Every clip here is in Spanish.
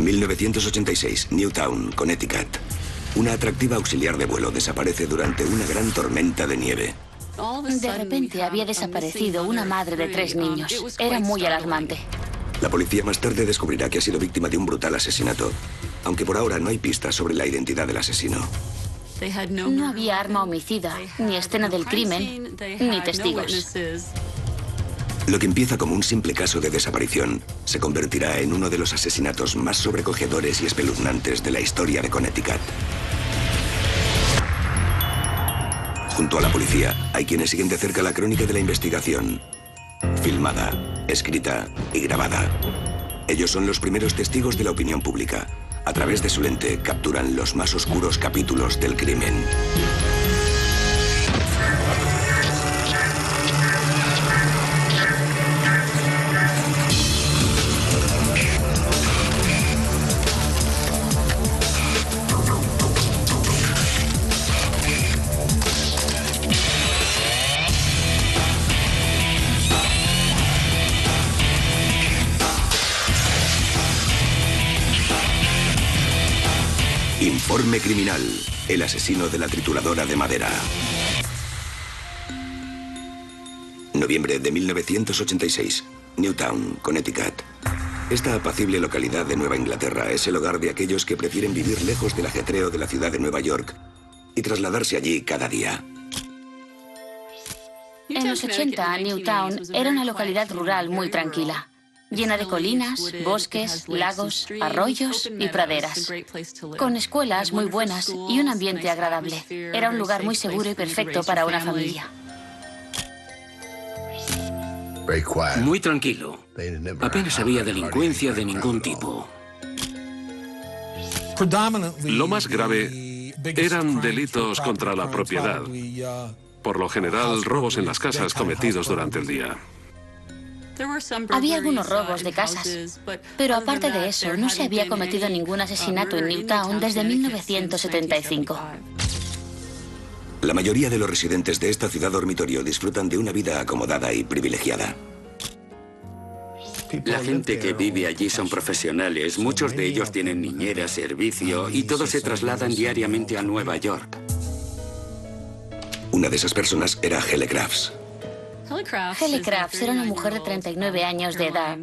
1986, Newtown, Connecticut. Una atractiva auxiliar de vuelo desaparece durante una gran tormenta de nieve. De repente había desaparecido una madre de 3 niños. Era muy alarmante. La policía más tarde descubrirá que ha sido víctima de un brutal asesinato, aunque por ahora no hay pistas sobre la identidad del asesino. No había arma homicida, ni escena del crimen, ni testigos. Lo que empieza como un simple caso de desaparición se convertirá en uno de los asesinatos más sobrecogedores y espeluznantes de la historia de Connecticut. Junto a la policía, hay quienes siguen de cerca la crónica de la investigación. Filmada, escrita y grabada. Ellos son los primeros testigos de la opinión pública. A través de su lente capturan los más oscuros capítulos del crimen. Informe criminal. El asesino de la trituradora de madera. Noviembre de 1986. Newtown, Connecticut. Esta apacible localidad de Nueva Inglaterra es el hogar de aquellos que prefieren vivir lejos del ajetreo de la ciudad de Nueva York y trasladarse allí cada día. En los 80, Newtown era una localidad rural muy tranquila, llena de colinas, bosques, lagos, arroyos y praderas, con escuelas muy buenas y un ambiente agradable. Era un lugar muy seguro y perfecto para una familia. Muy tranquilo. Apenas había delincuencia de ningún tipo. Lo más grave eran delitos contra la propiedad. Por lo general, robos en las casas cometidos durante el día. Había algunos robos de casas, pero aparte de eso, no se había cometido ningún asesinato en Newtown desde 1975. La mayoría de los residentes de esta ciudad dormitorio disfrutan de una vida acomodada y privilegiada. La gente que vive allí son profesionales, muchos de ellos tienen niñera, servicio y todos se trasladan diariamente a Nueva York. Una de esas personas era Hele Crafts. Hele Crafts era una mujer de 39 años de edad,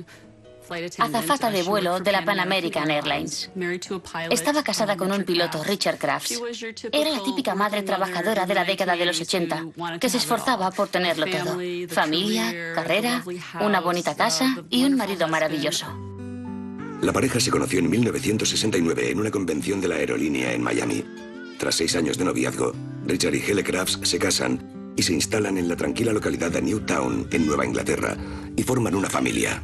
azafata de vuelo de la Pan American Airlines. Estaba casada con un piloto, Richard Crafts. Era la típica madre trabajadora de la década de los 80, que se esforzaba por tenerlo todo. Familia, carrera, una bonita casa y un marido maravilloso. La pareja se conoció en 1969 en una convención de la aerolínea en Miami. Tras 6 años de noviazgo, Richard y Hele Crafts se casan y se instalan en la tranquila localidad de Newtown, en Nueva Inglaterra, y forman una familia.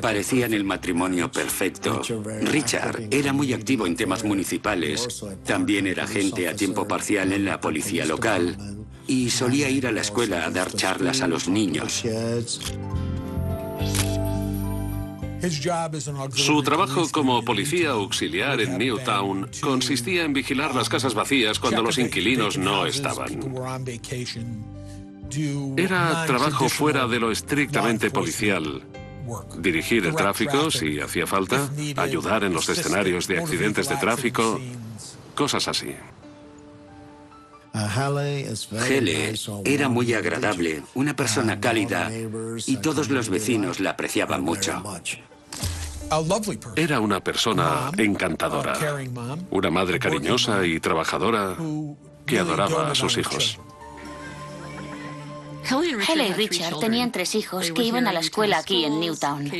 Parecían el matrimonio perfecto. Richard era muy activo en temas municipales. También era agente a tiempo parcial en la policía local y solía ir a la escuela a dar charlas a los niños. Su trabajo como policía auxiliar en Newtown consistía en vigilar las casas vacías cuando los inquilinos no estaban. Era trabajo fuera de lo estrictamente policial. Dirigir el tráfico si hacía falta, ayudar en los escenarios de accidentes de tráfico, cosas así. Hele era muy agradable, una persona cálida, y todos los vecinos la apreciaban mucho. Era una persona encantadora, una madre cariñosa y trabajadora que adoraba a sus hijos. Hele y Richard tenían 3 hijos que iban a la escuela aquí en Newtown.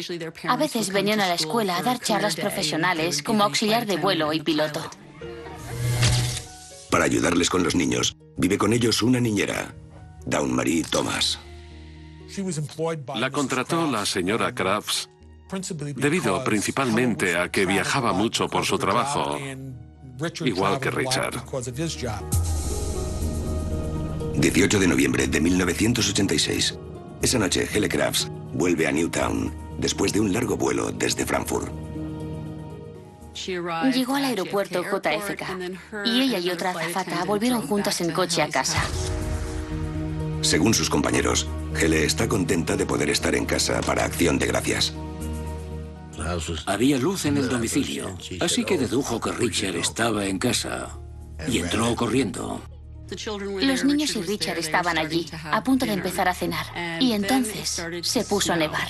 A veces venían a la escuela a dar charlas profesionales como auxiliar de vuelo y piloto. Para ayudarles con los niños, vive con ellos una niñera, Dawn Marie Thomas. La contrató la señora Crafts debido principalmente a que viajaba mucho por su trabajo, igual que Richard. 18 de noviembre de 1986. Esa noche, Hele Crafts vuelve a Newtown después de un largo vuelo desde Frankfurt. Llegó al aeropuerto JFK y ella y otra azafata volvieron juntas en coche a casa. Según sus compañeros, Hele está contenta de poder estar en casa para Acción de Gracias. Había luz en el domicilio, así que dedujo que Richard estaba en casa y entró corriendo. Los niños y Richard estaban allí, a punto de empezar a cenar, y entonces se puso a nevar.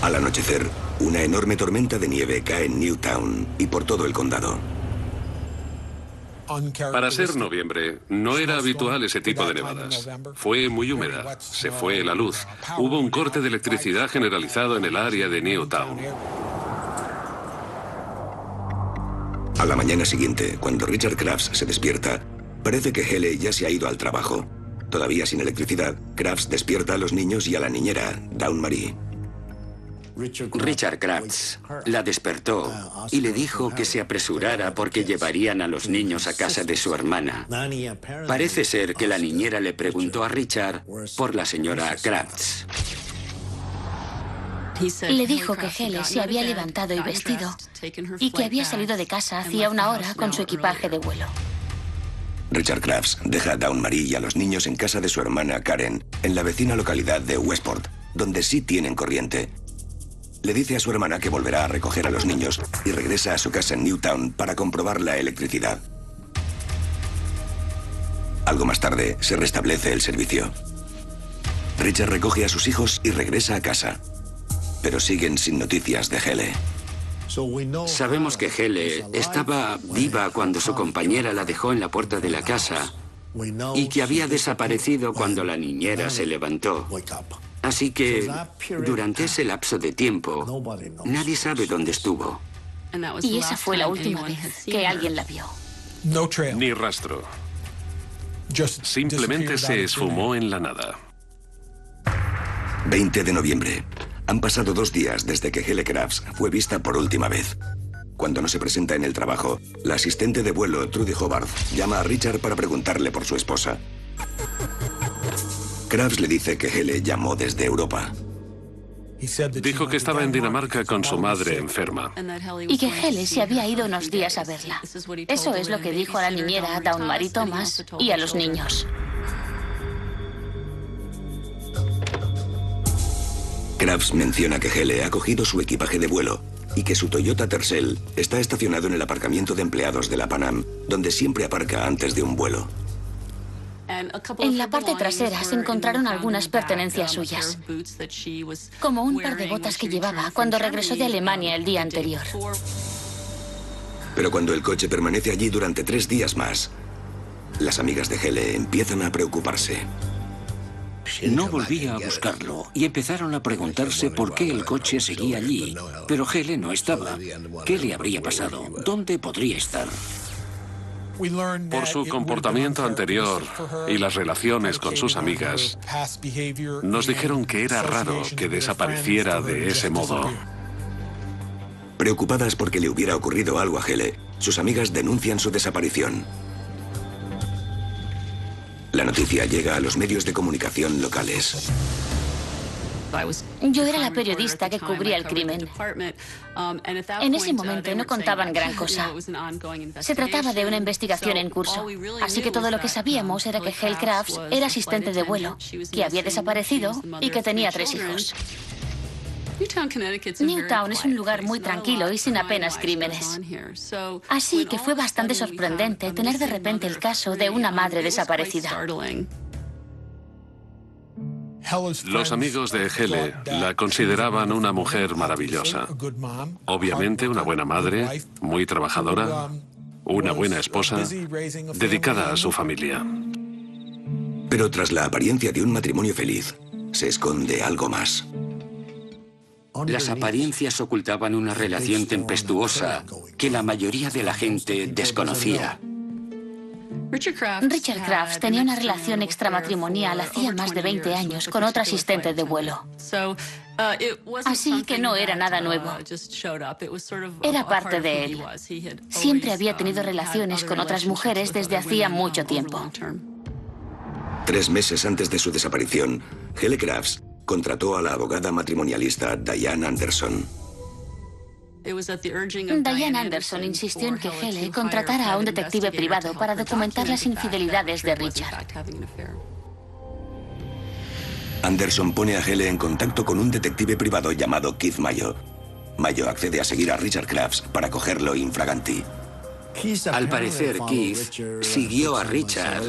Al anochecer, una enorme tormenta de nieve cae en Newtown y por todo el condado. Para ser noviembre, no era habitual ese tipo de nevadas. Fue muy húmeda, se fue la luz. Hubo un corte de electricidad generalizado en el área de Newtown. A la mañana siguiente, cuando Richard Crafts se despierta, parece que Hele ya se ha ido al trabajo. Todavía sin electricidad, Crafts despierta a los niños y a la niñera, Dawn Marie. Richard Crafts la despertó y le dijo que se apresurara porque llevarían a los niños a casa de su hermana. Parece ser que la niñera le preguntó a Richard por la señora Crafts. Le dijo que Hele se había levantado y vestido y que había salido de casa hacía una hora con su equipaje de vuelo. Richard Crafts deja a Dawn Marie y a los niños en casa de su hermana Karen, en la vecina localidad de Westport, donde sí tienen corriente. Le dice a su hermana que volverá a recoger a los niños y regresa a su casa en Newtown para comprobar la electricidad. Algo más tarde, se restablece el servicio. Richard recoge a sus hijos y regresa a casa, pero siguen sin noticias de Hele. Sabemos que Hele estaba viva cuando su compañera la dejó en la puerta de la casa y que había desaparecido cuando la niñera se levantó. Así que, durante ese lapso de tiempo, nadie sabe dónde estuvo. Y esa fue la última vez que alguien la vio. Ni rastro. Simplemente se esfumó en la nada. 20 de noviembre. Han pasado 2 días desde que Hele Crafts fue vista por última vez. Cuando no se presenta en el trabajo, la asistente de vuelo, Trudy Hobart, llama a Richard para preguntarle por su esposa. Crafts le dice que Hele llamó desde Europa. Dijo que estaba en Dinamarca con su madre enferma. Y que Hele se había ido unos días a verla. Eso es lo que dijo a la niñera, Dawn Marie Thomas, y a los niños. Crafts menciona que Hele ha cogido su equipaje de vuelo y que su Toyota Tercel está estacionado en el aparcamiento de empleados de la Pan Am, donde siempre aparca antes de un vuelo. En la parte trasera se encontraron algunas pertenencias suyas, como un par de botas que llevaba cuando regresó de Alemania el día anterior. Pero cuando el coche permanece allí durante 3 días más, las amigas de Hele empiezan a preocuparse. No volvía a buscarlo y empezaron a preguntarse por qué el coche seguía allí. Pero Hele no estaba. ¿Qué le habría pasado? ¿Dónde podría estar? Por su comportamiento anterior y las relaciones con sus amigas, nos dijeron que era raro que desapareciera de ese modo. Preocupadas porque le hubiera ocurrido algo a Hele, sus amigas denuncian su desaparición. La noticia llega a los medios de comunicación locales. Yo era la periodista que cubría el crimen. En ese momento no contaban gran cosa. Se trataba de una investigación en curso. Así que todo lo que sabíamos era que Hele Crafts era asistente de vuelo, que había desaparecido y que tenía 3 hijos. Newtown es un lugar muy tranquilo y sin apenas crímenes. Así que fue bastante sorprendente tener de repente el caso de una madre desaparecida. Los amigos de Hele la consideraban una mujer maravillosa. Obviamente una buena madre, muy trabajadora, una buena esposa, dedicada a su familia. Pero tras la apariencia de un matrimonio feliz, se esconde algo más. Las apariencias ocultaban una relación tempestuosa que la mayoría de la gente desconocía. Richard Crafts tenía una relación extramatrimonial hacía más de 20 años con otra asistente de vuelo. Así que no era nada nuevo. Era parte de él. Siempre había tenido relaciones con otras mujeres desde hacía mucho tiempo. 3 meses antes de su desaparición, Hele Crafts contrató a la abogada matrimonialista Diane Anderson. Diane Anderson insistió en que Hele contratara a un detective privado para documentar las infidelidades de Richard. Anderson pone a Hele en contacto con un detective privado llamado Keith Mayo. Mayo accede a seguir a Richard Crafts para cogerlo infraganti. Al parecer, Keith siguió a Richard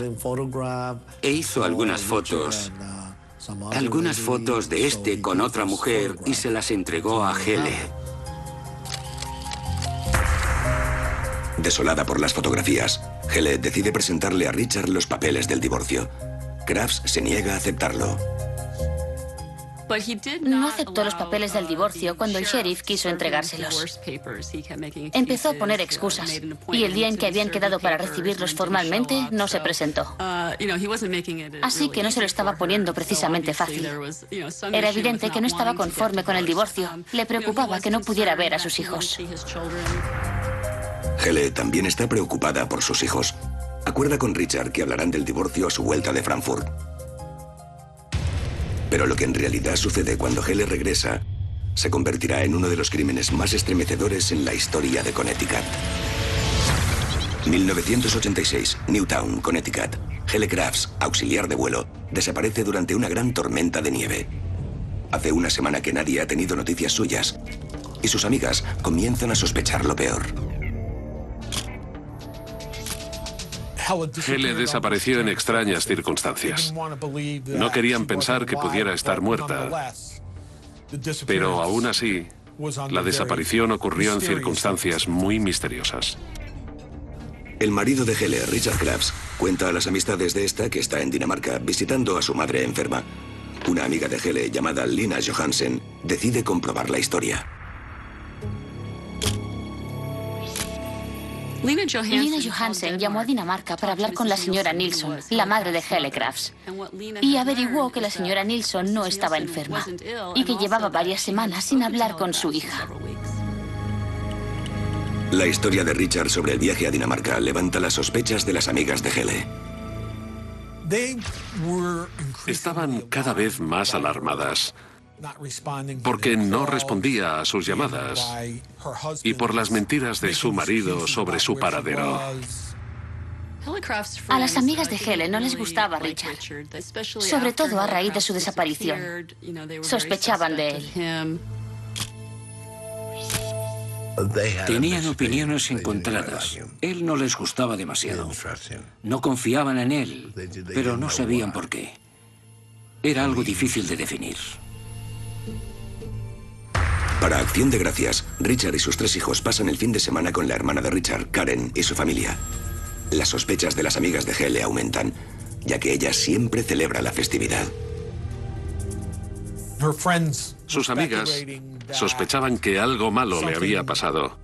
e hizo algunas fotos de este con otra mujer y se las entregó a Hele. Desolada por las fotografías, Hele decide presentarle a Richard los papeles del divorcio. Crafts se niega a aceptarlo. No aceptó los papeles del divorcio cuando el sheriff quiso entregárselos. Empezó a poner excusas y el día en que habían quedado para recibirlos formalmente no se presentó. Así que no se lo estaba poniendo precisamente fácil. Era evidente que no estaba conforme con el divorcio. Le preocupaba que no pudiera ver a sus hijos. Hele también está preocupada por sus hijos. Acuerda con Richard que hablarán del divorcio a su vuelta de Frankfurt. Pero lo que en realidad sucede cuando Hele regresa se convertirá en uno de los crímenes más estremecedores en la historia de Connecticut. 1986, Newtown, Connecticut. Hele Crafts, auxiliar de vuelo, desaparece durante una gran tormenta de nieve. Hace una semana que nadie ha tenido noticias suyas y sus amigas comienzan a sospechar lo peor. Hele desapareció en extrañas circunstancias. No querían pensar que pudiera estar muerta. Pero aún así, la desaparición ocurrió en circunstancias muy misteriosas. El marido de Hele, Richard Crafts, cuenta a las amistades de esta que está en Dinamarca visitando a su madre enferma. Una amiga de Hele llamada Lina Johansen decide comprobar la historia. Lina Johansen llamó a Dinamarca para hablar con la señora Nilsson, la madre de Hele Crafts, y averiguó que la señora Nilsson no estaba enferma y que llevaba varias semanas sin hablar con su hija. La historia de Richard sobre el viaje a Dinamarca levanta las sospechas de las amigas de Hele. Estaban cada vez más alarmadas porque no respondía a sus llamadas y por las mentiras de su marido sobre su paradero. A las amigas de Hele no les gustaba Richard, sobre todo a raíz de su desaparición. Sospechaban de él. Tenían opiniones encontradas. Él no les gustaba demasiado. No confiaban en él, pero no sabían por qué. Era algo difícil de definir. Para Acción de Gracias, Richard y sus 3 hijos pasan el fin de semana con la hermana de Richard, Karen, y su familia. Las sospechas de las amigas de Hele aumentan, ya que ella siempre celebra la festividad. Sus amigas sospechaban que algo malo le había pasado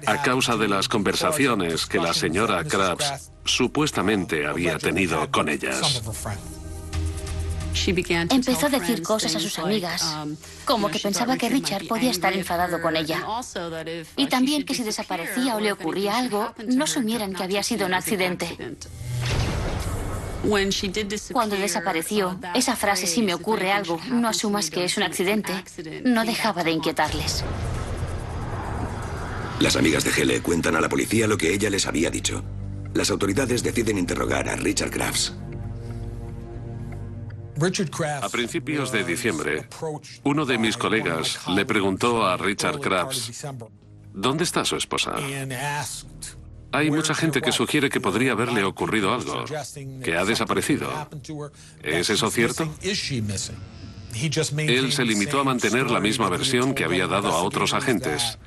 a causa de las conversaciones que la señora Crafts supuestamente había tenido con ellas. Empezó a decir cosas a sus amigas, como que pensaba que Richard podía estar enfadado con ella. Y también que si desaparecía o le ocurría algo, no sumieran que había sido un accidente. Cuando desapareció, esa frase, si me ocurre algo, no asumas que es un accidente, no dejaba de inquietarles. Las amigas de Hele cuentan a la policía lo que ella les había dicho. Las autoridades deciden interrogar a Richard Crafts. A principios de diciembre, uno de mis colegas le preguntó a Richard Crafts, ¿dónde está su esposa? Hay mucha gente que sugiere que podría haberle ocurrido algo, que ha desaparecido. ¿Es eso cierto? Él se limitó a mantener la misma versión que había dado a otros agentes,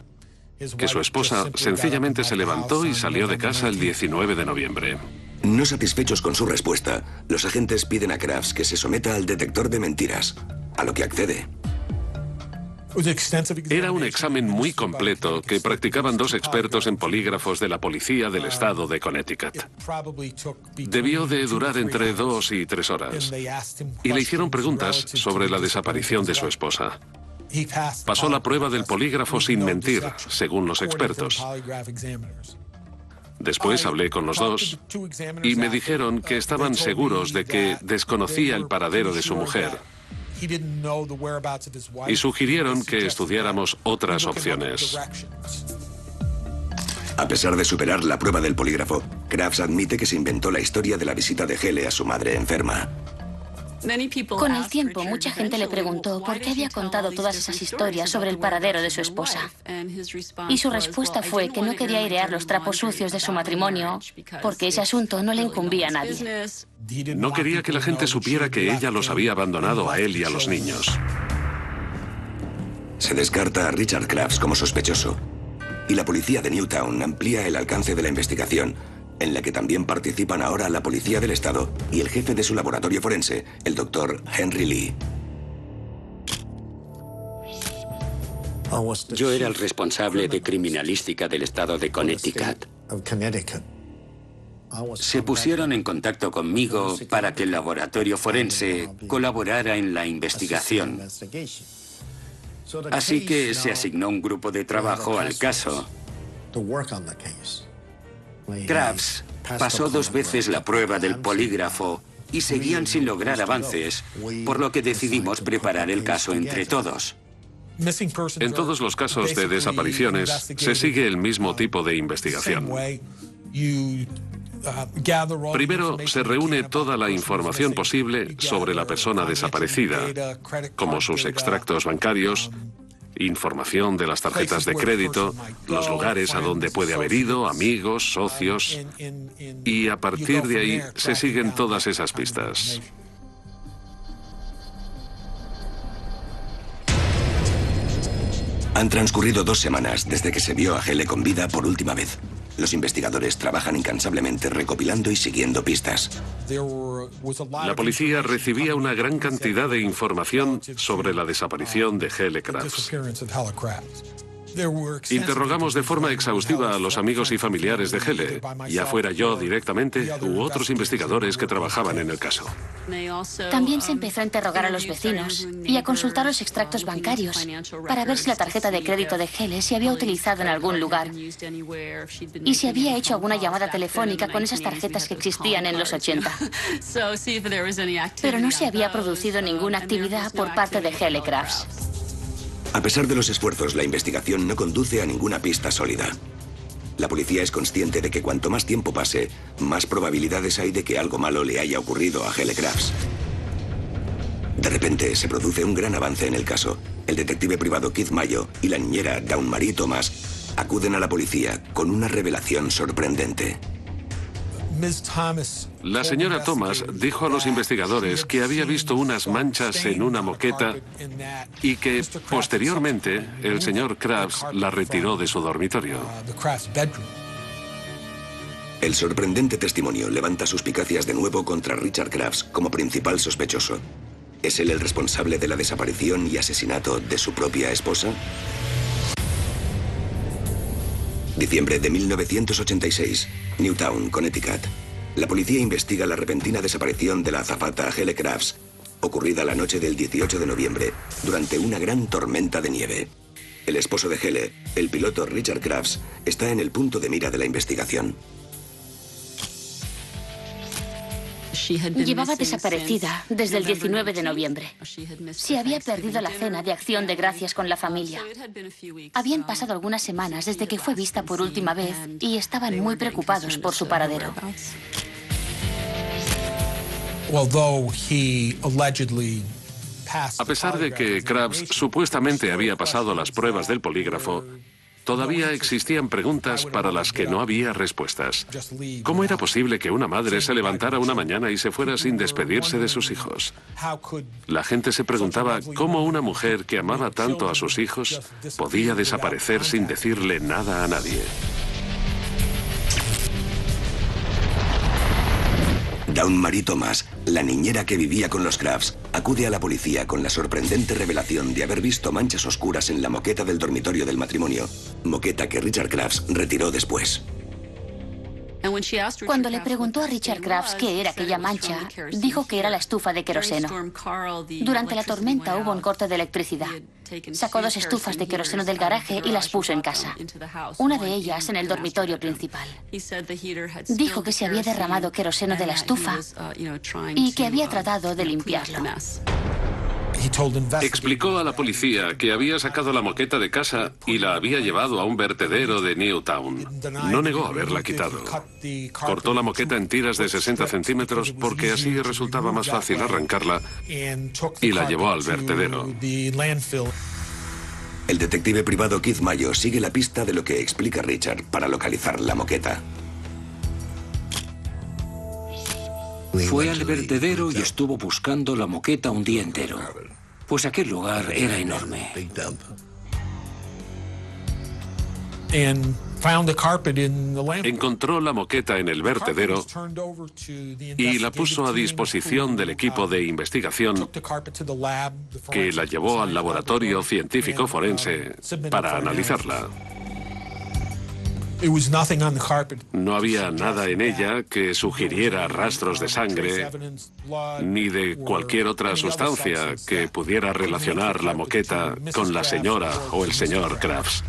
que su esposa sencillamente se levantó y salió de casa el 19 de noviembre. No satisfechos con su respuesta, los agentes piden a Crafts que se someta al detector de mentiras, a lo que accede. Era un examen muy completo que practicaban 2 expertos en polígrafos de la policía del estado de Connecticut. Debió de durar entre 2 y 3 horas. Y le hicieron preguntas sobre la desaparición de su esposa. Pasó la prueba del polígrafo sin mentir, según los expertos. Después hablé con los 2 y me dijeron que estaban seguros de que desconocía el paradero de su mujer y sugirieron que estudiáramos otras opciones. A pesar de superar la prueba del polígrafo, Crafts admite que se inventó la historia de la visita de Hele a su madre enferma. Con el tiempo, mucha gente le preguntó por qué había contado todas esas historias sobre el paradero de su esposa. Y su respuesta fue que no quería airear los trapos sucios de su matrimonio porque ese asunto no le incumbía a nadie. No quería que la gente supiera que ella los había abandonado a él y a los niños. Se descarta a Richard Crafts como sospechoso. Y la policía de Newtown amplía el alcance de la investigación, en la que también participan ahora la policía del estado y el jefe de su laboratorio forense, el doctor Henry Lee. Yo era el responsable de criminalística del estado de Connecticut. Se pusieron en contacto conmigo para que el laboratorio forense colaborara en la investigación. Así que se asignó un grupo de trabajo al caso. Crafts pasó 2 veces la prueba del polígrafo y seguían sin lograr avances, por lo que decidimos preparar el caso entre todos. En todos los casos de desapariciones se sigue el mismo tipo de investigación. Primero se reúne toda la información posible sobre la persona desaparecida, como sus extractos bancarios, información de las tarjetas de crédito, los lugares a donde puede haber ido, amigos, socios, y a partir de ahí se siguen todas esas pistas. Han transcurrido 2 semanas desde que se vio a Hele con vida por última vez. Los investigadores trabajan incansablemente recopilando y siguiendo pistas. La policía recibía una gran cantidad de información sobre la desaparición de Hele Crafts. Interrogamos de forma exhaustiva a los amigos y familiares de Hele, ya fuera yo directamente u otros investigadores que trabajaban en el caso. También se empezó a interrogar a los vecinos y a consultar los extractos bancarios para ver si la tarjeta de crédito de Hele se había utilizado en algún lugar y si había hecho alguna llamada telefónica con esas tarjetas que existían en los 80. Pero no se había producido ninguna actividad por parte de Hele Crafts. A pesar de los esfuerzos, la investigación no conduce a ninguna pista sólida. La policía es consciente de que cuanto más tiempo pase, más probabilidades hay de que algo malo le haya ocurrido a Hele Crafts. De repente, se produce un gran avance en el caso. El detective privado Keith Mayo y la niñera Dawn Marie Thomas acuden a la policía con una revelación sorprendente. La señora Thomas dijo a los investigadores que había visto unas manchas en una moqueta y que, posteriormente, el señor Crafts la retiró de su dormitorio. El sorprendente testimonio levanta suspicacias de nuevo contra Richard Crafts como principal sospechoso. ¿Es él el responsable de la desaparición y asesinato de su propia esposa? Diciembre de 1986, Newtown, Connecticut. La policía investiga la repentina desaparición de la azafata Hele Crafts, ocurrida la noche del 18 de noviembre, durante una gran tormenta de nieve. El esposo de Hele, el piloto Richard Crafts, está en el punto de mira de la investigación. Llevaba desaparecida desde el 19 de noviembre. Se había perdido la cena de Acción de Gracias con la familia. Habían pasado algunas semanas desde que fue vista por última vez y estaban muy preocupados por su paradero. A pesar de que Crafts supuestamente había pasado las pruebas del polígrafo, todavía existían preguntas para las que no había respuestas. ¿Cómo era posible que una madre se levantara una mañana y se fuera sin despedirse de sus hijos? La gente se preguntaba cómo una mujer que amaba tanto a sus hijos podía desaparecer sin decirle nada a nadie. Dawn Marie Thomas, la niñera que vivía con los Crafts, acude a la policía con la sorprendente revelación de haber visto manchas oscuras en la moqueta del dormitorio del matrimonio, moqueta que Richard Crafts retiró después. Cuando le preguntó a Richard Crafts qué era aquella mancha, dijo que era la estufa de queroseno. Durante la tormenta hubo un corte de electricidad. Sacó 2 estufas de queroseno del garaje y las puso en casa. Una de ellas en el dormitorio principal. Dijo que se había derramado queroseno de la estufa y que había tratado de limpiarlo. Explicó a la policía que había sacado la moqueta de casa y la había llevado a un vertedero de Newtown. No negó haberla quitado. Cortó la moqueta en tiras de 60 centímetros porque así resultaba más fácil arrancarla y la llevó al vertedero. El detective privado Keith Mayo sigue la pista de lo que explica Richard para localizar la moqueta. Fue al vertedero y estuvo buscando la moqueta un día entero, pues aquel lugar era enorme. Encontró la moqueta en el vertedero y la puso a disposición del equipo de investigación que la llevó al laboratorio científico forense para analizarla. No había nada en ella que sugiriera rastros de sangre ni de cualquier otra sustancia que pudiera relacionar la moqueta con la señora o el señor Crafts.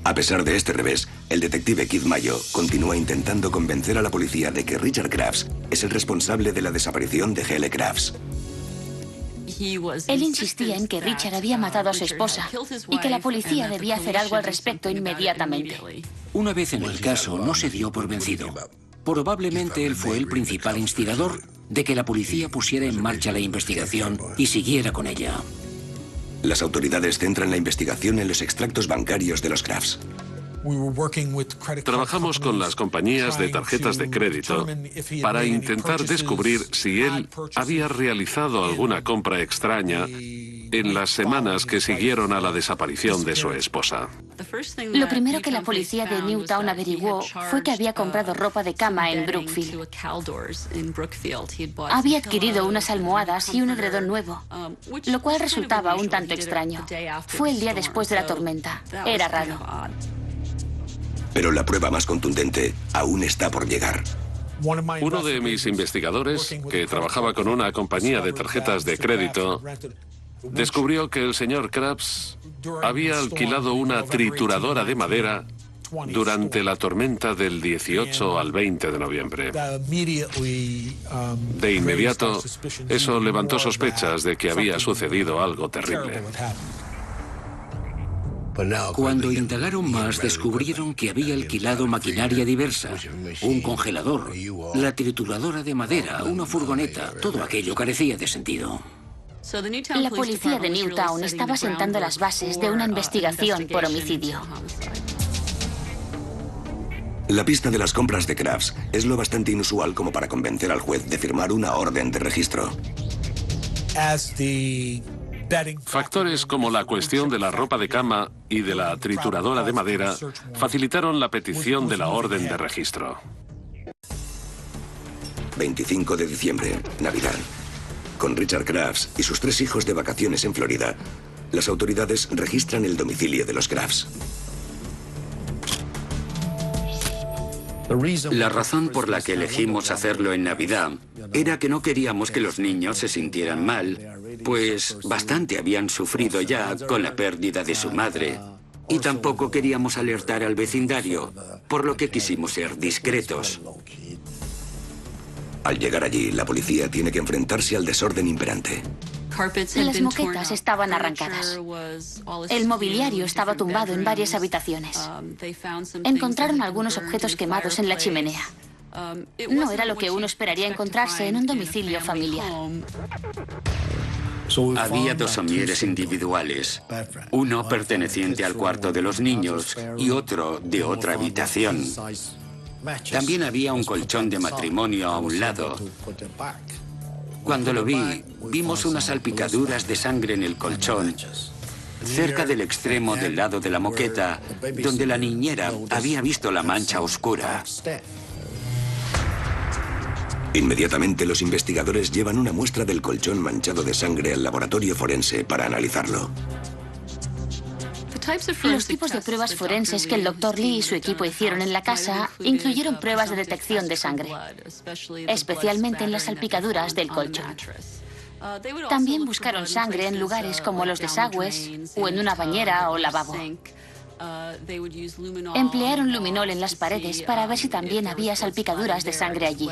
A pesar de este revés, el detective Keith Mayo continúa intentando convencer a la policía de que Richard Crafts es el responsable de la desaparición de Hele Crafts. Él insistía en que Richard había matado a su esposa y que la policía debía hacer algo al respecto inmediatamente. Una vez en el caso, no se dio por vencido. Probablemente él fue el principal instigador de que la policía pusiera en marcha la investigación y siguiera con ella. Las autoridades centran la investigación en los extractos bancarios de los Crafts. Trabajamos con las compañías de tarjetas de crédito para intentar descubrir si él había realizado alguna compra extraña en las semanas que siguieron a la desaparición de su esposa. Lo primero que la policía de Newtown averiguó fue que había comprado ropa de cama en Brookfield. Había adquirido unas almohadas y un edredón nuevo, lo cual resultaba un tanto extraño. Fue el día después de la tormenta. Era raro. Pero la prueba más contundente aún está por llegar. Uno de mis investigadores, que trabajaba con una compañía de tarjetas de crédito, descubrió que el señor Crafts había alquilado una trituradora de madera durante la tormenta del 18 al 20 de noviembre. De inmediato, eso levantó sospechas de que había sucedido algo terrible. Cuando indagaron más, descubrieron que había alquilado maquinaria diversa, un congelador, la trituradora de madera, una furgoneta, todo aquello carecía de sentido. La policía de Newtown estaba sentando las bases de una investigación por homicidio. La pista de las compras de Crafts es lo bastante inusual como para convencer al juez de firmar una orden de registro. Factores como la cuestión de la ropa de cama y de la trituradora de madera facilitaron la petición de la orden de registro. 25 de diciembre, Navidad. Con Richard Crafts y sus 3 hijos de vacaciones en Florida, las autoridades registran el domicilio de los Crafts. La razón por la que elegimos hacerlo en Navidad era que no queríamos que los niños se sintieran mal, pues bastante habían sufrido ya con la pérdida de su madre. Y tampoco queríamos alertar al vecindario, por lo que quisimos ser discretos. Al llegar allí, la policía tiene que enfrentarse al desorden imperante. Las moquetas estaban arrancadas. El mobiliario estaba tumbado en varias habitaciones. Encontraron algunos objetos quemados en la chimenea. No era lo que uno esperaría encontrarse en un domicilio familiar. Había 2 somieres individuales, uno perteneciente al cuarto de los niños y otro de otra habitación. También había un colchón de matrimonio a un lado. Cuando lo vi, vimos unas salpicaduras de sangre en el colchón, cerca del extremo del lado de la moqueta, donde la niñera había visto la mancha oscura. Inmediatamente los investigadores llevan una muestra del colchón manchado de sangre al laboratorio forense para analizarlo. Los tipos de pruebas forenses que el Dr. Lee y su equipo hicieron en la casa incluyeron pruebas de detección de sangre, especialmente en las salpicaduras del colchón. También buscaron sangre en lugares como los desagües o en una bañera o lavabo. Emplearon luminol en las paredes para ver si también había salpicaduras de sangre allí.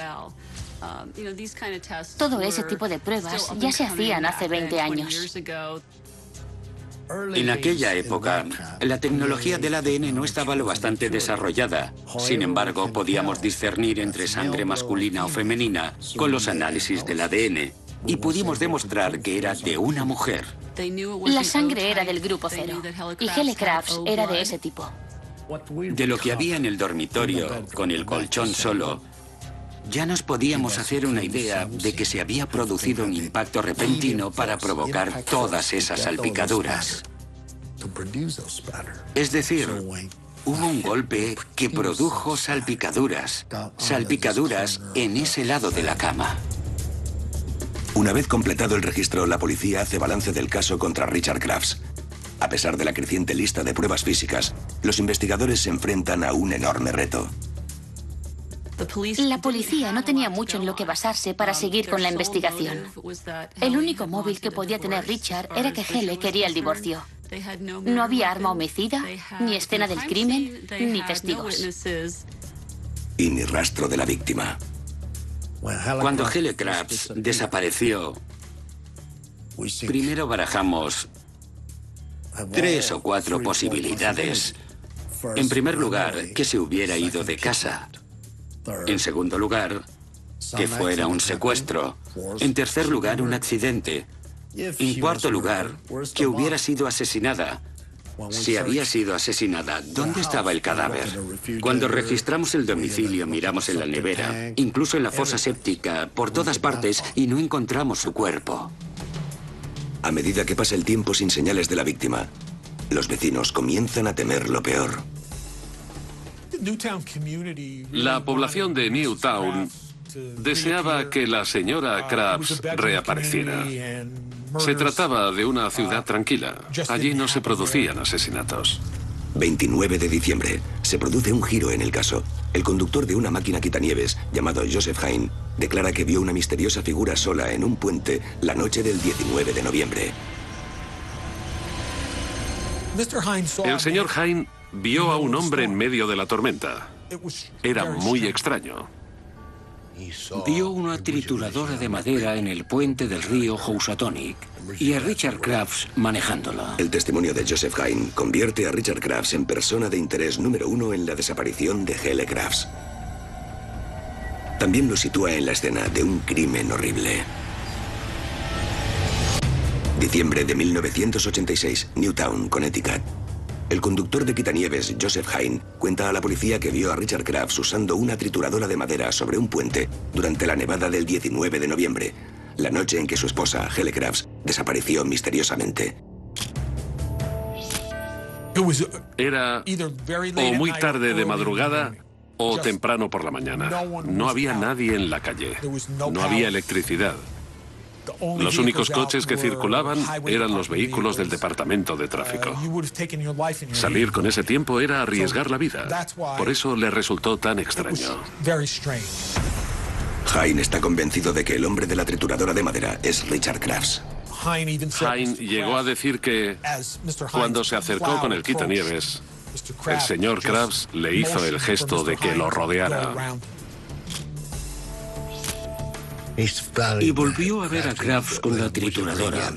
Todo ese tipo de pruebas ya se hacían hace 20 años. En aquella época, la tecnología del ADN no estaba lo bastante desarrollada. Sin embargo, podíamos discernir entre sangre masculina o femenina con los análisis del ADN y pudimos demostrar que era de una mujer. La sangre era del grupo 0 y Hele Crafts era de ese tipo. De lo que había en el dormitorio, con el colchón solo, ya nos podíamos hacer una idea de que se había producido un impacto repentino para provocar todas esas salpicaduras. Es decir, hubo un golpe que produjo salpicaduras. Salpicaduras en ese lado de la cama. Una vez completado el registro, la policía hace balance del caso contra Richard Crafts. A pesar de la creciente lista de pruebas físicas, los investigadores se enfrentan a un enorme reto. La policía no tenía mucho en lo que basarse para seguir con la investigación. El único móvil que podía tener Richard era que Hele quería el divorcio. No había arma homicida, ni escena del crimen, ni testigos. Y ni rastro de la víctima. Cuando Hele Crafts desapareció, primero barajamos 3 o 4 posibilidades. En primer lugar, que se hubiera ido de casa. En segundo lugar, que fuera un secuestro. En tercer lugar, un accidente. En cuarto lugar, que hubiera sido asesinada. Si había sido asesinada, ¿dónde estaba el cadáver? Cuando registramos el domicilio, miramos en la nevera, incluso en la fosa séptica, por todas partes, y no encontramos su cuerpo. A medida que pasa el tiempo sin señales de la víctima, los vecinos comienzan a temer lo peor. La población de Newtown deseaba que la señora Crafts reapareciera. Se trataba de una ciudad tranquila. Allí no se producían asesinatos. 29 de diciembre. Se produce un giro en el caso. El conductor de una máquina quitanieves, llamado Joseph Hine, declara que vio una misteriosa figura sola en un puente la noche del 19 de noviembre. El señor Hine vio a un hombre en medio de la tormenta. Era muy extraño. Vio una trituradora de madera en el puente del río Housatonic y a Richard Crafts manejándola. El testimonio de Joseph Hine convierte a Richard Crafts en persona de interés número 1 en la desaparición de Hele Crafts. También lo sitúa en la escena de un crimen horrible. Diciembre de 1986, Newtown, Connecticut. El conductor de quitanieves, Joseph Hine, cuenta a la policía que vio a Richard Crafts usando una trituradora de madera sobre un puente durante la nevada del 19 de noviembre, la noche en que su esposa, Hele Crafts, desapareció misteriosamente. Era o muy tarde de madrugada o temprano por la mañana. No había nadie en la calle. No había electricidad. Los únicos coches que circulaban eran los vehículos del departamento de tráfico. Salir con ese tiempo era arriesgar la vida. Por eso le resultó tan extraño. Hine está convencido de que el hombre de la trituradora de madera es Richard Crafts. Hine llegó a decir que cuando se acercó con el quitanieves, el señor Crafts le hizo el gesto de que lo rodeara. Y volvió a ver a Crafts con la trituradora.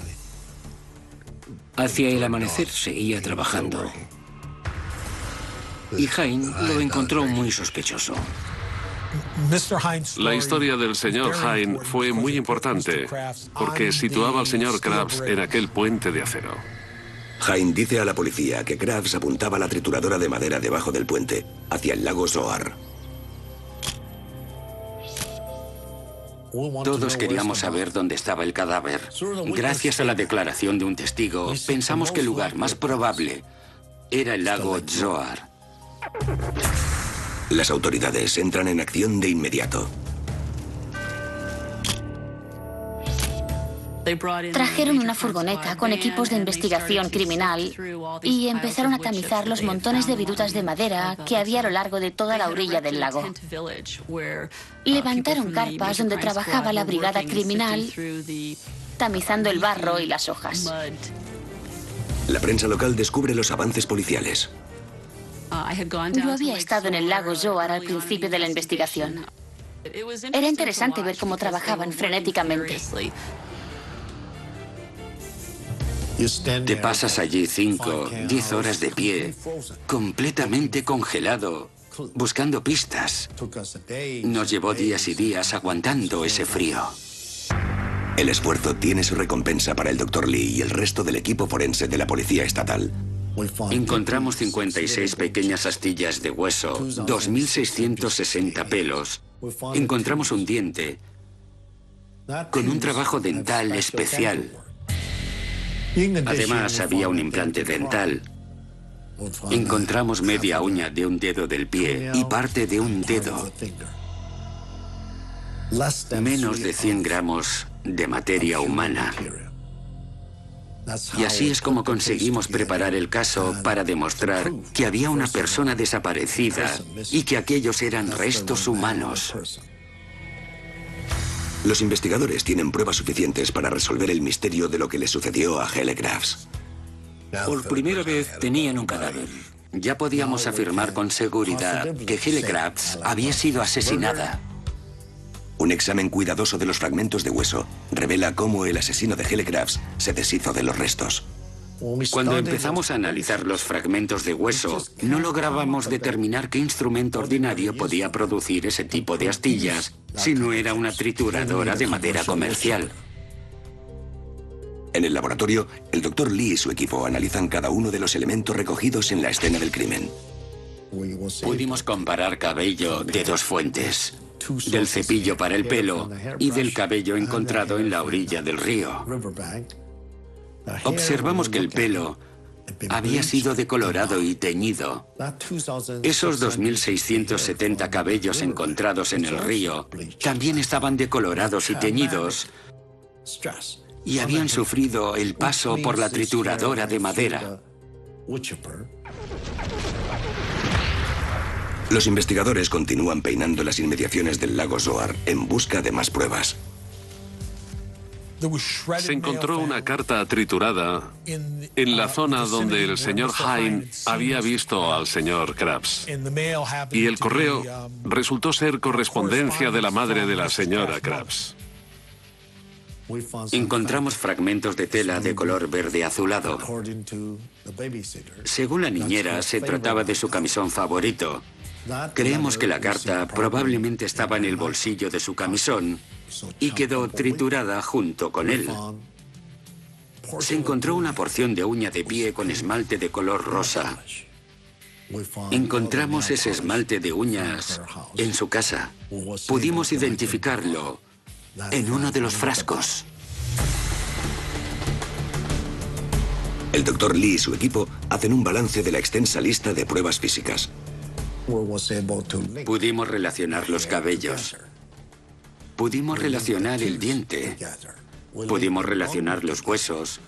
Hacia el amanecer seguía trabajando. Y Hine lo encontró muy sospechoso. La historia del señor Hine fue muy importante porque situaba al señor Crafts en aquel puente de acero. Hine dice a la policía que Crafts apuntaba la trituradora de madera debajo del puente, hacia el lago Zoar. Todos queríamos saber dónde estaba el cadáver. Gracias a la declaración de un testigo, pensamos que el lugar más probable era el lago Zoar. Las autoridades entran en acción de inmediato. Trajeron una furgoneta con equipos de investigación criminal y empezaron a tamizar los montones de virutas de madera que había a lo largo de toda la orilla del lago. Levantaron carpas donde trabajaba la brigada criminal, tamizando el barro y las hojas. La prensa local descubre los avances policiales. Yo había estado en el lago Zoar al principio de la investigación. Era interesante ver cómo trabajaban frenéticamente. Te pasas allí 5, 10 horas de pie, completamente congelado, buscando pistas. Nos llevó días y días aguantando ese frío. El esfuerzo tiene su recompensa para el Dr. Lee y el resto del equipo forense de la Policía Estatal. Encontramos 56 pequeñas astillas de hueso, 2.660 pelos. Encontramos un diente con un trabajo dental especial. Además, había un implante dental. Encontramos media uña de un dedo del pie y parte de un dedo. Menos de 100 gramos de materia humana. Y así es como conseguimos preparar el caso para demostrar que había una persona desaparecida y que aquellos eran restos humanos. Los investigadores tienen pruebas suficientes para resolver el misterio de lo que le sucedió a Hele Crafts. Por primera vez tenían un cadáver. Ya podíamos afirmar con seguridad que Hele Crafts había sido asesinada. Un examen cuidadoso de los fragmentos de hueso revela cómo el asesino de Hele Crafts se deshizo de los restos. Cuando empezamos a analizar los fragmentos de hueso, no lográbamos determinar qué instrumento ordinario podía producir ese tipo de astillas si no era una trituradora de madera comercial. En el laboratorio, el Dr. Lee y su equipo analizan cada uno de los elementos recogidos en la escena del crimen. Pudimos comparar cabello de dos fuentes, del cepillo para el pelo y del cabello encontrado en la orilla del río. Observamos que el pelo había sido decolorado y teñido. Esos 2.670 cabellos encontrados en el río también estaban decolorados y teñidos y habían sufrido el paso por la trituradora de madera. Los investigadores continúan peinando las inmediaciones del lago Zoar en busca de más pruebas. Se encontró una carta triturada en la zona donde el señor Hine había visto al señor Crafts. Y el correo resultó ser correspondencia de la madre de la señora Crafts. Encontramos fragmentos de tela de color verde azulado. Según la niñera, se trataba de su camisón favorito. Creemos que la carta probablemente estaba en el bolsillo de su camisón y quedó triturada junto con él. Se encontró una porción de uña de pie con esmalte de color rosa. Encontramos ese esmalte de uñas en su casa. Pudimos identificarlo en uno de los frascos. El Dr. Lee y su equipo hacen un balance de la extensa lista de pruebas físicas. Pudimos relacionar los cabellos. Pudimos relacionar el diente. Pudimos relacionar los huesos.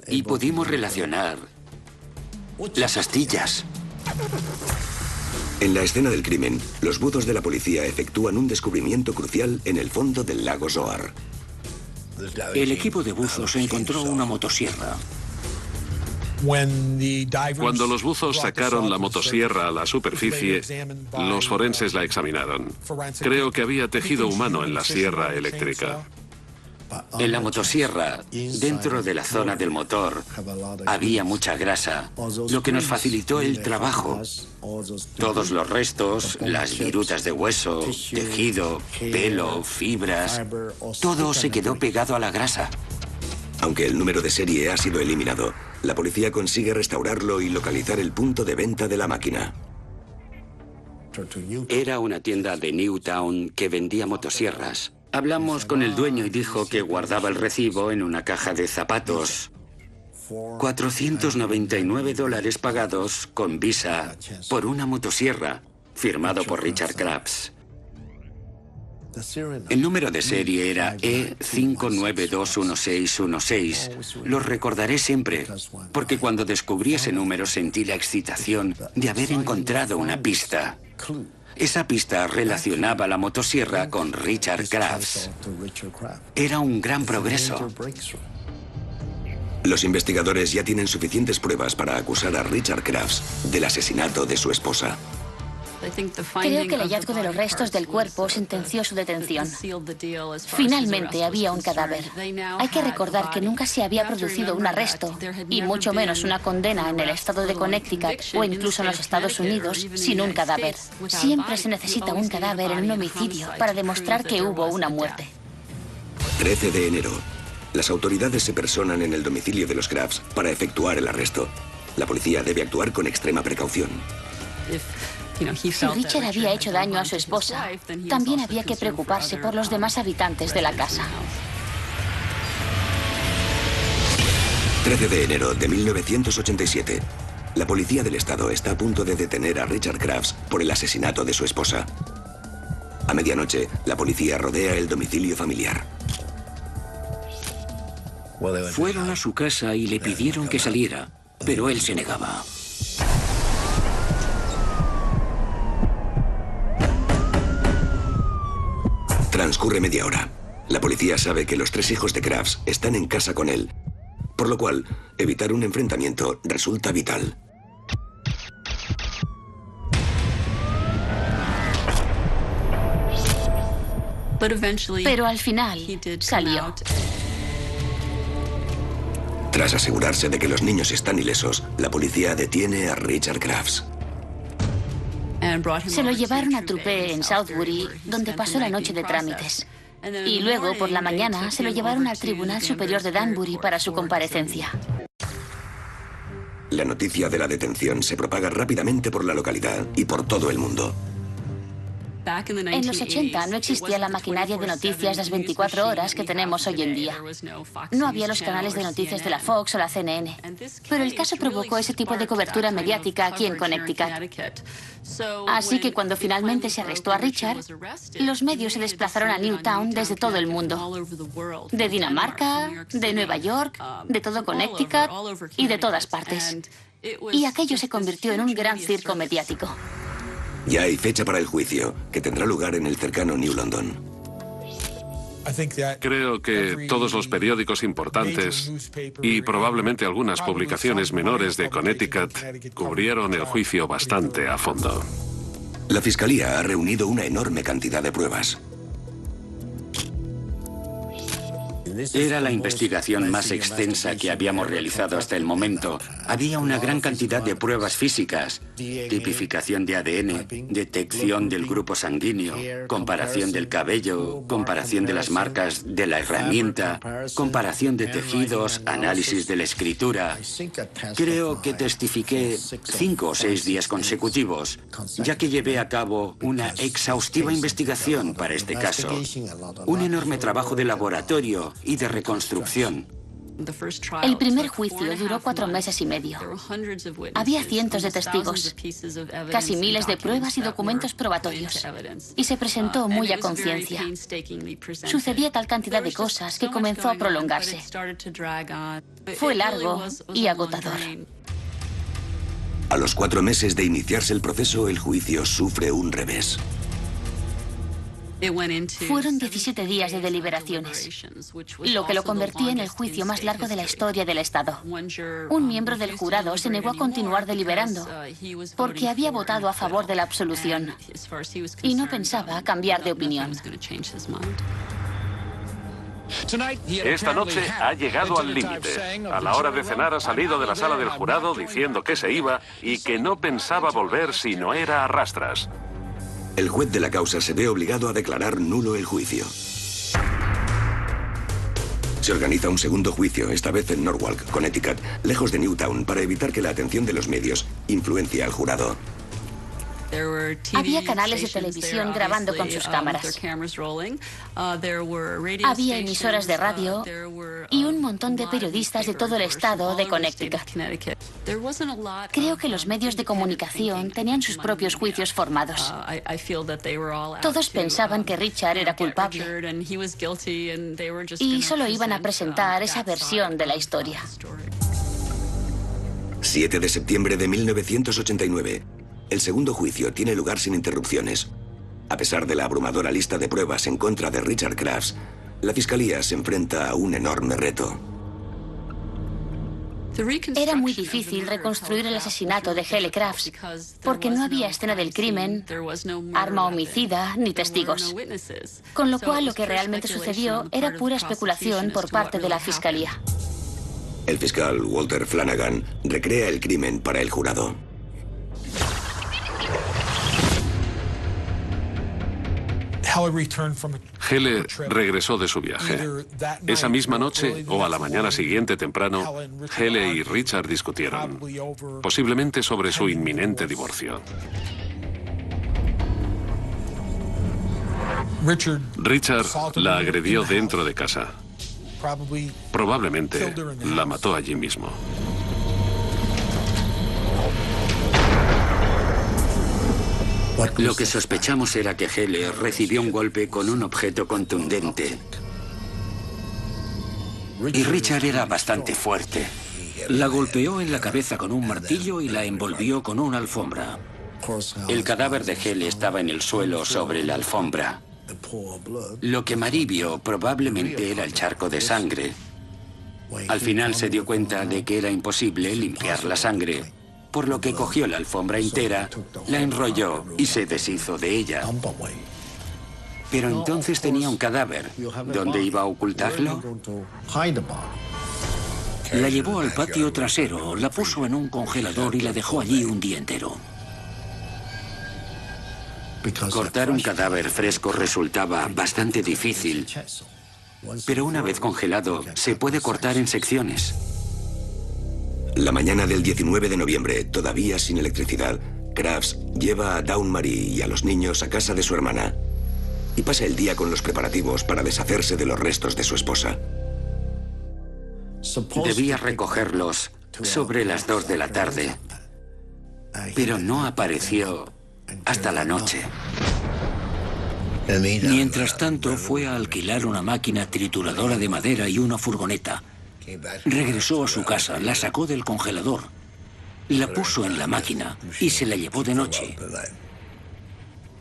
Y pudimos relacionar las astillas. En la escena del crimen, los buzos de la policía efectúan un descubrimiento crucial en el fondo del lago Zoar. El equipo de buzos encontró una motosierra. Cuando los buzos sacaron la motosierra a la superficie, los forenses la examinaron. Creo que había tejido humano en la sierra eléctrica. En la motosierra, dentro de la zona del motor, había mucha grasa, lo que nos facilitó el trabajo. Todos los restos, las virutas de hueso, tejido, pelo, fibras, todo se quedó pegado a la grasa. Aunque el número de serie ha sido eliminado, la policía consigue restaurarlo y localizar el punto de venta de la máquina. Era una tienda de Newtown que vendía motosierras. Hablamos con el dueño y dijo que guardaba el recibo en una caja de zapatos. $499 pagados con Visa por una motosierra, firmado por Richard Crafts. El número de serie era E5921616. Lo recordaré siempre, porque cuando descubrí ese número sentí la excitación de haber encontrado una pista. Esa pista relacionaba la motosierra con Richard Crafts. Era un gran progreso. Los investigadores ya tienen suficientes pruebas para acusar a Richard Crafts del asesinato de su esposa. Creo que el hallazgo de los restos del cuerpo sentenció su detención. Finalmente había un cadáver. Hay que recordar que nunca se había producido un arresto, y mucho menos una condena en el estado de Connecticut o incluso en los Estados Unidos sin un cadáver. Siempre se necesita un cadáver en un homicidio para demostrar que hubo una muerte. 13 de enero. Las autoridades se personan en el domicilio de los Crafts para efectuar el arresto. La policía debe actuar con extrema precaución. Si Richard había hecho daño a su esposa, también había que preocuparse por los demás habitantes de la casa. 13 de enero de 1987. La policía del estado está a punto de detener a Richard Crafts por el asesinato de su esposa. A medianoche, la policía rodea el domicilio familiar. Fueron a su casa y le pidieron que saliera, pero él se negaba. Transcurre media hora. La policía sabe que los 3 hijos de Crafts están en casa con él, por lo cual evitar un enfrentamiento resulta vital. Pero al final salió. Tras asegurarse de que los niños están ilesos, la policía detiene a Richard Crafts. Se lo llevaron a Trupe en Southbury, donde pasó la noche de trámites. Y luego, por la mañana, se lo llevaron al Tribunal Superior de Danbury para su comparecencia. La noticia de la detención se propaga rápidamente por la localidad y por todo el mundo. En los 80 no existía la maquinaria de noticias las 24 horas que tenemos hoy en día. No había los canales de noticias de la Fox o la CNN. Pero el caso provocó ese tipo de cobertura mediática aquí en Connecticut. Así que cuando finalmente se arrestó a Richard, los medios se desplazaron a Newtown desde todo el mundo. De Dinamarca, de Nueva York, de todo Connecticut y de todas partes. Y aquello se convirtió en un gran circo mediático. Ya hay fecha para el juicio, que tendrá lugar en el cercano New London. Creo que todos los periódicos importantes y probablemente algunas publicaciones menores de Connecticut cubrieron el juicio bastante a fondo. La fiscalía ha reunido una enorme cantidad de pruebas. Era la investigación más extensa que habíamos realizado hasta el momento. Había una gran cantidad de pruebas físicas, tipificación de ADN, detección del grupo sanguíneo, comparación del cabello, comparación de las marcas de la herramienta, comparación de tejidos, análisis de la escritura. Creo que testifiqué 5 o 6 días consecutivos, ya que llevé a cabo una exhaustiva investigación para este caso. Un enorme trabajo de laboratorio y de reconstrucción. El primer juicio duró 4 meses y medio. Había cientos de testigos, casi miles de pruebas y documentos probatorios, y se presentó muy a conciencia. Sucedía tal cantidad de cosas que comenzó a prolongarse. Fue largo y agotador. A los 4 meses de iniciarse el proceso, el juicio sufre un revés. Fueron 17 días de deliberaciones, lo que lo convertía en el juicio más largo de la historia del Estado. Un miembro del jurado se negó a continuar deliberando porque había votado a favor de la absolución y no pensaba cambiar de opinión. Esta noche ha llegado al límite. A la hora de cenar ha salido de la sala del jurado diciendo que se iba y que no pensaba volver si no era a rastras. El juez de la causa se ve obligado a declarar nulo el juicio. Se organiza un segundo juicio, esta vez en Norwalk, Connecticut, lejos de Newtown, para evitar que la atención de los medios influencie al jurado. Había canales de televisión grabando con sus cámaras. Había emisoras de radio y un montón de periodistas de todo el estado de Connecticut. Creo que los medios de comunicación tenían sus propios juicios formados. Todos pensaban que Richard era culpable y solo iban a presentar esa versión de la historia. 7 de septiembre de 1989. El segundo juicio tiene lugar sin interrupciones. A pesar de la abrumadora lista de pruebas en contra de Richard Crafts, la fiscalía se enfrenta a un enorme reto. Era muy difícil reconstruir el asesinato de Hele Crafts porque no había escena del crimen, arma homicida ni testigos. Con lo cual lo que realmente sucedió era pura especulación por parte de la fiscalía. El fiscal Walter Flanagan recrea el crimen para el jurado. Hele regresó de su viaje. Esa misma noche o a la mañana siguiente temprano, Hele y Richard discutieron, posiblemente sobre su inminente divorcio. Richard la agredió dentro de casa. Probablemente la mató allí mismo. Lo que sospechamos era que Hele recibió un golpe con un objeto contundente. Y Richard era bastante fuerte. La golpeó en la cabeza con un martillo y la envolvió con una alfombra. El cadáver de Hele estaba en el suelo sobre la alfombra. Lo que Marie vio probablemente era el charco de sangre. Al final se dio cuenta de que era imposible limpiar la sangre, por lo que cogió la alfombra entera, la enrolló y se deshizo de ella. Pero entonces tenía un cadáver. ¿Dónde iba a ocultarlo? La llevó al patio trasero, la puso en un congelador y la dejó allí un día entero. Cortar un cadáver fresco resultaba bastante difícil, pero una vez congelado se puede cortar en secciones. La mañana del 19 de noviembre, todavía sin electricidad, Crafts lleva a Dawn Marie y a los niños a casa de su hermana y pasa el día con los preparativos para deshacerse de los restos de su esposa. Debía recogerlos sobre las 2 de la tarde, pero no apareció hasta la noche. Mientras tanto, fue a alquilar una máquina trituradora de madera y una furgoneta. Regresó a su casa, la sacó del congelador, la puso en la máquina y se la llevó de noche.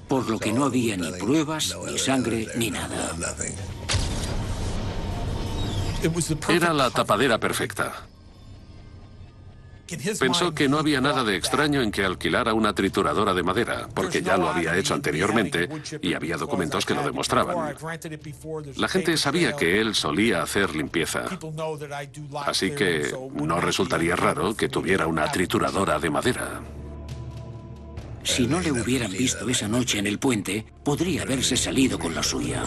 Por lo que no había ni pruebas, ni sangre, ni nada. Era la tapadera perfecta. Pensó que no había nada de extraño en que alquilara una trituradora de madera, porque ya lo había hecho anteriormente y había documentos que lo demostraban. La gente sabía que él solía hacer limpieza, así que no resultaría raro que tuviera una trituradora de madera. Si no le hubieran visto esa noche en el puente, podría haberse salido con la suya.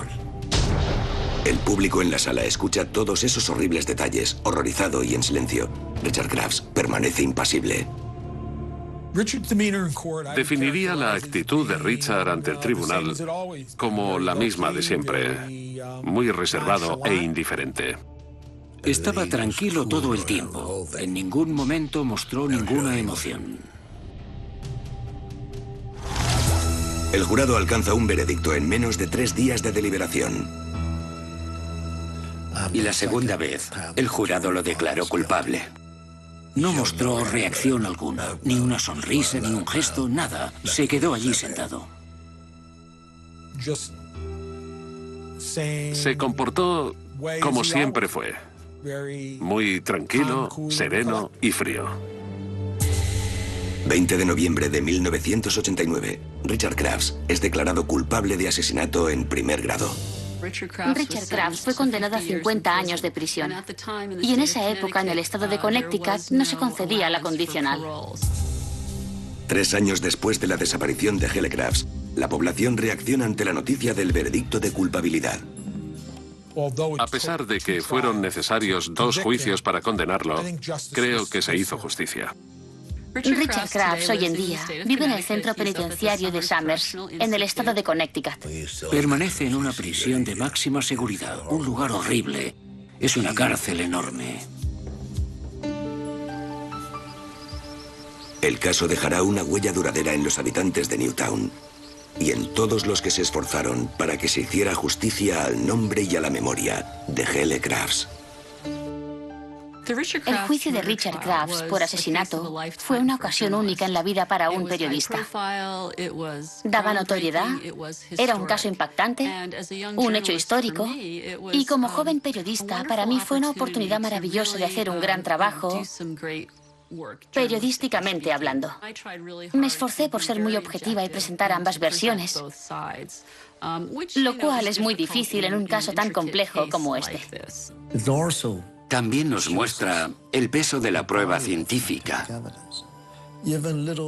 El público en la sala escucha todos esos horribles detalles, horrorizado y en silencio. Richard Crafts permanece impasible. Definiría la actitud de Richard ante el tribunal como la misma de siempre, muy reservado e indiferente. Estaba tranquilo todo el tiempo. En ningún momento mostró ninguna emoción. El jurado alcanza un veredicto en menos de 3 días de deliberación. Y la segunda vez, el jurado lo declaró culpable. No mostró reacción alguna, ni una sonrisa, ni un gesto, nada. Se quedó allí sentado. Se comportó como siempre fue, muy tranquilo, sereno y frío. 20 de noviembre de 1989, Richard Crafts es declarado culpable de asesinato en primer grado. Richard Crafts fue condenado a 50 años de prisión. Y en esa época, en el estado de Connecticut, no se concedía la condicional. 3 años después de la desaparición de Hele Crafts, la población reacciona ante la noticia del veredicto de culpabilidad. A pesar de que fueron necesarios 2 juicios para condenarlo, creo que se hizo justicia. Richard Crafts hoy en día vive en el centro penitenciario de Summers, en el estado de Connecticut. Permanece en una prisión de máxima seguridad, un lugar horrible. Es una cárcel enorme. El caso dejará una huella duradera en los habitantes de Newtown y en todos los que se esforzaron para que se hiciera justicia al nombre y a la memoria de Hele Crafts. El juicio de Richard Crafts por asesinato fue una ocasión única en la vida para un periodista. Daba notoriedad, era un caso impactante, un hecho histórico, y como joven periodista, para mí fue una oportunidad maravillosa de hacer un gran trabajo, periodísticamente hablando. Me esforcé por ser muy objetiva y presentar ambas versiones, lo cual es muy difícil en un caso tan complejo como este. También nos muestra el peso de la prueba científica.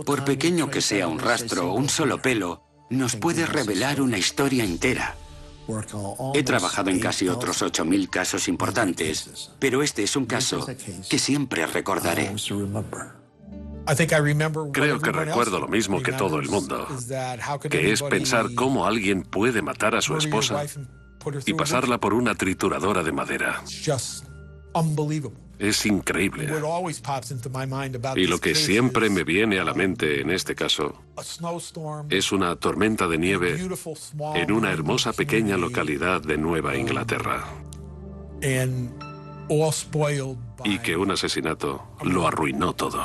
Por pequeño que sea un rastro, un solo pelo, nos puede revelar una historia entera. He trabajado en casi otros 8.000 casos importantes, pero este es un caso que siempre recordaré. Creo que recuerdo lo mismo que todo el mundo, que es pensar cómo alguien puede matar a su esposa y pasarla por una trituradora de madera. Es increíble. Y lo que siempre me viene a la mente en este caso es una tormenta de nieve en una hermosa pequeña localidad de Nueva Inglaterra. Y que un asesinato lo arruinó todo.